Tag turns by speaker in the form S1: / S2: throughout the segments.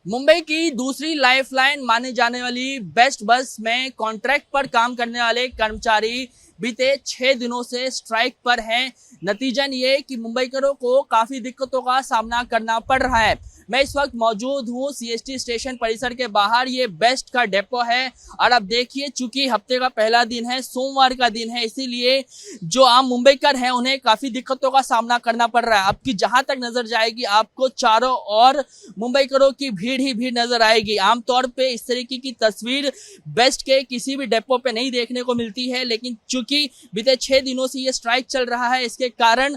S1: मुंबई की दूसरी लाइफलाइन माने जाने वाली बेस्ट बस में कॉन्ट्रैक्ट पर काम करने वाले कर्मचारी बीते 6 दिनों से स्ट्राइक पर हैं। नतीजन ये कि मुंबईकरों को काफी दिक्कतों का सामना करना पड़ रहा है। मैं इस वक्त मौजूद हूँ सीएसटी स्टेशन परिसर के बाहर। ये बेस्ट का डेपो है और अब देखिए, चूंकि हफ्ते का पहला दिन है, सोमवार का दिन है, इसीलिए जो आम मुंबईकर हैं उन्हें काफी दिक्कतों का सामना करना पड़ रहा है। आपकी जहां तक नजर जाएगी आपको चारों ओर मुंबईकरों की भीड़ ही भीड़ नजर आएगी। आमतौर पे इस तरीके की तस्वीर बेस्ट के किसी भी डेपो पे नहीं देखने को मिलती है, लेकिन चूंकि बीते 6 दिनों से ये स्ट्राइक चल रहा है, इसके कारण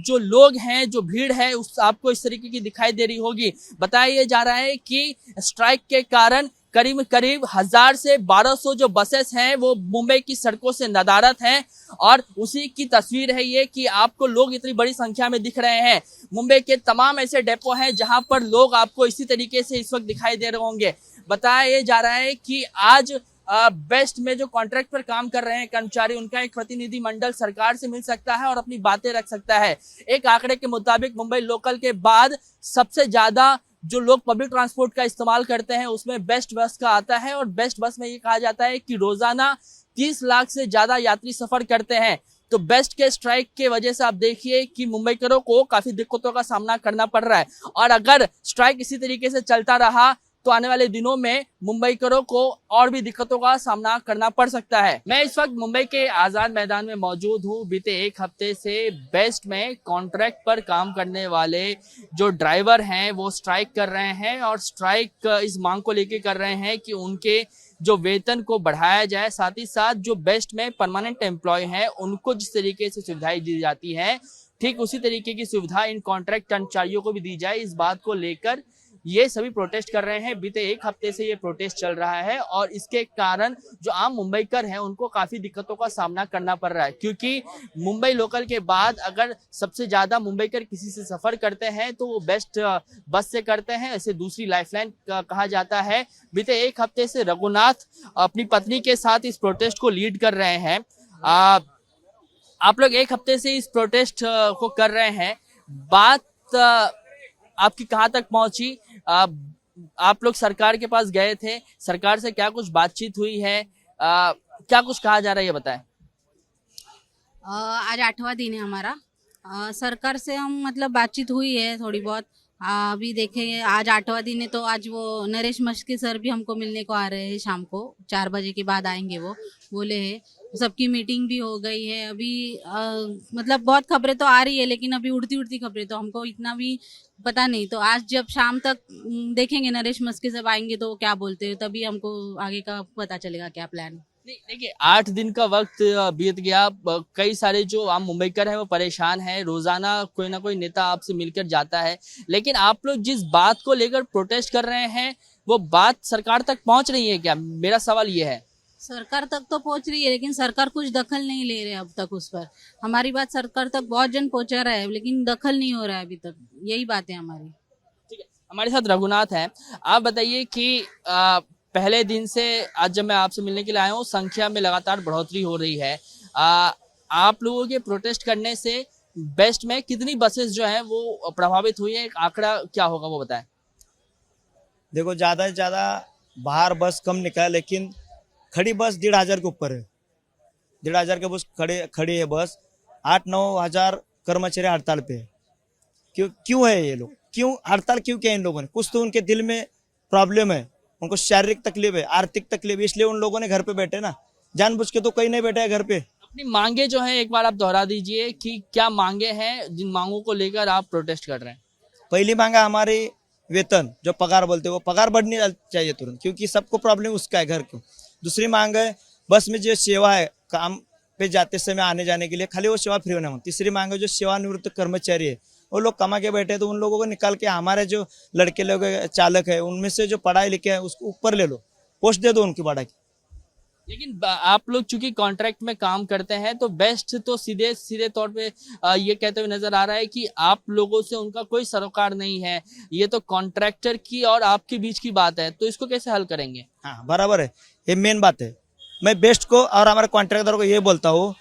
S1: जो लोग हैं, जो भीड़ है, उस आपको इस तरीके की दिखाई दे रही होगी। बताया जा रहा है कि स्ट्राइक के कारण करीब करीब 1000 से 1200 जो बसेस हैं वो मुंबई की सड़कों से नदारद हैं और उसी की तस्वीर है ये कि आपको लोग इतनी बड़ी संख्या में दिख रहे हैं। मुंबई के तमाम ऐसे डेपो हैं जहां पर लोग आपको इसी तरीके से इस वक्त दिखाई दे रहे होंगे। बताया जा रहा है कि आज बेस्ट में जो कॉन्ट्रैक्ट पर काम कर रहे हैं कर्मचारी, उनका एक प्रतिनिधि मंडल सरकार से मिल सकता है और अपनी बातें रख सकता है। एक आंकड़े के मुताबिक मुंबई लोकल के बाद सबसे ज्यादा जो लोग पब्लिक ट्रांसपोर्ट का इस्तेमाल करते हैं उसमें बेस्ट बस का आता है और बेस्ट बस में ये कहा जाता है कि रोजाना 30 लाख से ज्यादा यात्री सफर करते हैं। तो बेस्ट के स्ट्राइक के वजह से आप देखिए कि मुंबईकरों को काफी दिक्कतों का सामना करना पड़ रहा है और अगर स्ट्राइक इसी तरीके से चलता रहा तो आने वाले दिनों में मुंबईकरों को और भी दिक्कतों का सामना करना पड़ सकता है। मैं इस वक्त मुंबई के आजाद मैदान में मौजूद हूँ। बीते एक हफ्ते से बेस्ट में कॉन्ट्रैक्ट पर काम करने वाले जो ड्राइवर हैं वो स्ट्राइक कर रहे हैं और स्ट्राइक इस मांग को लेकर कर रहे हैं कि उनके जो वेतन को बढ़ाया जाए, साथ ही साथ जो बेस्ट में परमानेंट एम्प्लॉय हैं उनको जिस तरीके से सुविधाएं दी जाती है, ठीक उसी तरीके की सुविधा इन कॉन्ट्रैक्ट कर्मचारियों को भी दी जाए। इस बात को लेकर ये सभी प्रोटेस्ट कर रहे हैं। बीते एक हफ्ते से ये प्रोटेस्ट चल रहा है और इसके कारण जो आम मुंबईकर हैं उनको काफी दिक्कतों का सामना करना पड़ रहा है, क्योंकि मुंबई लोकल के बाद अगर सबसे ज्यादा मुंबईकर किसी से सफर करते हैं तो वो बेस्ट बस से करते हैं। इसे दूसरी लाइफलाइन कहा जाता है। बीते एक हफ्ते से रघुनाथ अपनी पत्नी के साथ इस प्रोटेस्ट को लीड कर रहे हैं। आप लोग एक हफ्ते से इस प्रोटेस्ट को कर रहे हैं, बात आपकी कहाँ तक पहुंची? आप लोग सरकार के पास गए थे, सरकार से क्या कुछ बातचीत हुई है? क्या कुछ कहा जा रहा है ये बताएं।
S2: आज 8वां दिन है हमारा। सरकार से हम मतलब बातचीत हुई है थोड़ी बहुत। अभी देखेंगे, आज 8वां दिन है तो आज वो नरेश मस्के सर भी हमको मिलने को आ रहे हैं। शाम को 4 बजे के बाद आएंगे वो, बोले हैं। सबकी मीटिंग भी हो गई है अभी। मतलब बहुत खबरें तो आ रही है लेकिन अभी उड़ती उड़ती खबरें, तो हमको इतना भी पता नहीं। तो आज जब शाम तक देखेंगे नरेश मस्के सब आएंगे तो क्या बोलते हैं, तभी हमको आगे का पता चलेगा क्या प्लान है।
S1: देखिए, 8 दिन का वक्त बीत गया। कई सारे जो आम मुंबईकर हैं वो परेशान हैं। रोजाना कोई ना कोई नेता आपसे मिलकर जाता है, लेकिन आप लोग जिस बात को लेकर प्रोटेस्ट कर रहे हैं वो बात सरकार तक पहुंच रही है क्या? मेरा सवाल ये है।
S2: सरकार तक तो पहुंच रही है लेकिन सरकार कुछ दखल नहीं ले रहे अब तक उस पर। हमारी बात सरकार तक बहुत जन पहुंचा रहा है लेकिन दखल नहीं हो रहा है अभी तक। यही बात है हमारी।
S1: ठीक है, हमारे साथ रघुनाथ हैं। आप बताइए कि पहले दिन से आज जब मैं आपसे मिलने के लिए आया हूँ, संख्या में लगातार बढ़ोतरी हो रही है। आप लोगों के प्रोटेस्ट करने से बेस्ट में कितनी बसेस जो हैं वो प्रभावित हुई है? एक आंकड़ा क्या होगा वो बताएं।
S3: देखो, ज़्यादा से ज़्यादा बाहर बस कम निकला, लेकिन खड़ी बस 1,500 के ऊपर है। 1,500 के बस खड़ी है बस। 8-9 हज़ार कर्मचारी हड़ताल पे है। क्यों है ये लोग? क्यों हड़ताल क्यों किया इन लोगों ने? कुछ तो उनके दिल में प्रॉब्लम है, उनको शारीरिक तकलीफ है, आर्थिक तकलीफ है, इसलिए उन लोगों ने घर पे बैठे ना। जानबूझ के तो कोई नहीं बैठा है घर पे।
S1: अपनी मांगे जो है एक बार आप दोहरा दीजिए कि क्या मांगे हैं जिन मांगों को लेकर आप प्रोटेस्ट कर रहे हैं।
S3: पहली मांगा हमारी वेतन, जो पगार बोलते हैं, वो पगार बढ़नी चाहिए तुरंत, क्योंकि सबको प्रॉब्लम उसका है घर को। दूसरी मांग है बस में जो सेवा है काम पे जाते समय आने जाने के लिए, खाली वो सेवा फ्री होना मांग। तीसरी मांग है जो सेवानिवृत्त कर्मचारी है वो लोग कमा के बैठे, तो उन लोगों को निकाल के हमारे जो लड़के लोग चालक है उनमें से जो पढ़ाई लिखे है उसको ऊपर ले लो, पोस्ट दे दो उनकी बढ़ा के।
S1: लेकिन आप लोग चूंकि कॉन्ट्रैक्ट में काम करते हैं तो बेस्ट तो सीधे सीधे तौर पे ये कहते हुए नजर आ रहा है कि आप लोगों से उनका कोई सरोकार नहीं है, ये तो कॉन्ट्रैक्टर की और आपके बीच की बात है, तो इसको कैसे हल करेंगे?
S3: हाँ, बराबर है, ये मेन बात है। मैं बेस्ट को और हमारे कॉन्ट्रैक्टर को ये बोलता हूँ,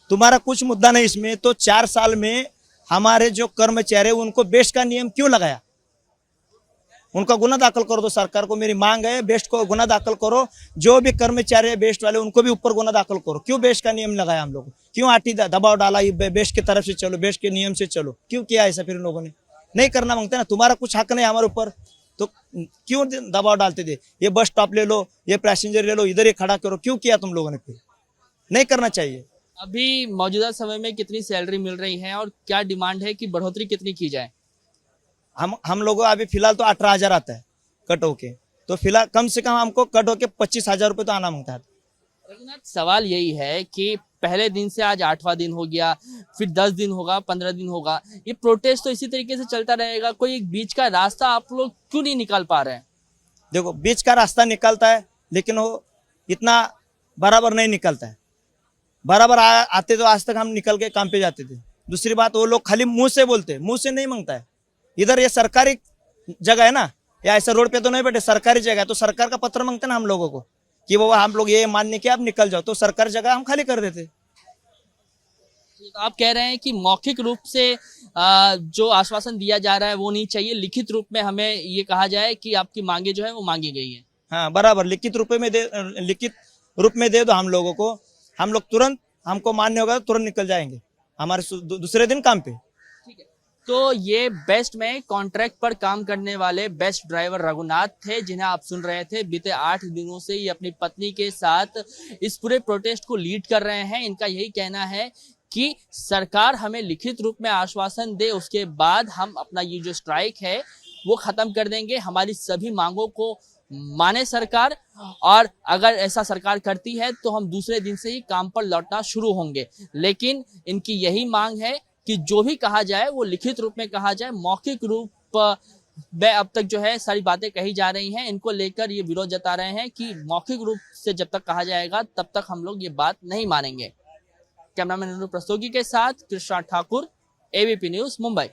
S3: तुम्हारा कुछ मुद्दा नहीं इसमें, तो 4 साल में हमारे जो कर्मचारी उनको बेस्ट का नियम क्यों लगाया? उनका गुना दाखिल कर दो। सरकार को मेरी मांग है, बेस्ट को गुना दाखिल करो। जो भी कर्मचारी है बेस्ट वाले उनको भी ऊपर गुना दाखिल करो। क्यों बेस्ट का नियम लगाया हम लोग, क्यों आरटी दबाव डाला, ये बेस्ट की तरफ से चलो, बेस्ट के नियम से चलो, क्यों किया ऐसा? फिर उन लोगों ने नहीं करना मांगते ना, तुम्हारा कुछ हक नहीं हमारे ऊपर, तो क्यों दबाव डालते थे? ये बस स्टॉप ले लो, ये पैसेंजर ले लो, इधर ही खड़ा करो, क्यों किया तुम लोगों ने? फिर नहीं करना चाहिए।
S1: अभी मौजूदा समय में कितनी सैलरी मिल रही है और क्या डिमांड है कि बढ़ोतरी कितनी की जाए?
S3: हम लोगों अभी फिलहाल तो 18,000 आता है कट होके, तो फिलहाल कम से कम हमको कट होके 25,000 रुपये तो आना मांगता है।
S1: रघुनाथ, सवाल यही है कि पहले दिन से आज 8वां दिन हो गया, फिर 10 दिन होगा, 15 दिन होगा, ये प्रोटेस्ट तो इसी तरीके से चलता रहेगा। कोई एक बीच का रास्ता आप लोग क्यों नहीं निकाल पा रहे हैं?
S3: देखो, बीच का रास्ता निकलता है लेकिन वो इतना बराबर नहीं निकलता है। बराबर आते तो आज तक हम निकल के काम पे जाते थे। दूसरी बात, वो लोग खाली मुंह से बोलते, मुंह से नहीं मांगता है। इधर ये सरकारी जगह है ना, या ऐसा रोड पे तो नहीं बैठे, सरकारी जगह है, तो सरकार का पत्र मांगते ना हम लोगों को कि वो हम लोग ये मानने के आप निकल जाओ, तो सरकारी जगह हम खाली कर देते।
S1: तो आप कह रहे हैं कि मौखिक रूप से जो आश्वासन दिया जा रहा है वो नहीं चाहिए, लिखित रूप में हमें ये कहा जाए कि आपकी मांगे जो है वो मांगी गई है।
S3: हाँ, बराबर लिखित रूप में दे दो हम लोगों को। हम लोग तुरंत, हमको मान्य होगा तुरंत निकल जाएंगे हमारे दूसरे दिन काम पे।
S1: ठीक है, तो ये बेस्ट में कॉन्ट्रैक्ट पर काम करने वाले बेस्ट ड्राइवर रघुनाथ थे, जिन्हें आप सुन रहे थे। बीते 8 दिनों से ये अपनी पत्नी के साथ इस पूरे प्रोटेस्ट को लीड कर रहे हैं। इनका यही कहना है कि सरकार हमें लिखित रूप में आश्वासन दे, उसके बाद हम अपना ये जो स्ट्राइक है वो खत्म कर देंगे। हमारी सभी मांगों को माने सरकार, और अगर ऐसा सरकार करती है तो हम दूसरे दिन से ही काम पर लौटना शुरू होंगे। लेकिन इनकी यही मांग है कि जो भी कहा जाए वो लिखित रूप में कहा जाए। मौखिक रूप में अब तक जो है सारी बातें कही जा रही हैं, इनको लेकर ये विरोध जता रहे हैं कि मौखिक रूप से जब तक कहा जाएगा तब तक हम लोग ये बात नहीं मानेंगे। कैमरामैन अनुरूप प्रस्तोगी के साथ कृष्णा ठाकुर, एबीपी न्यूज, मुंबई।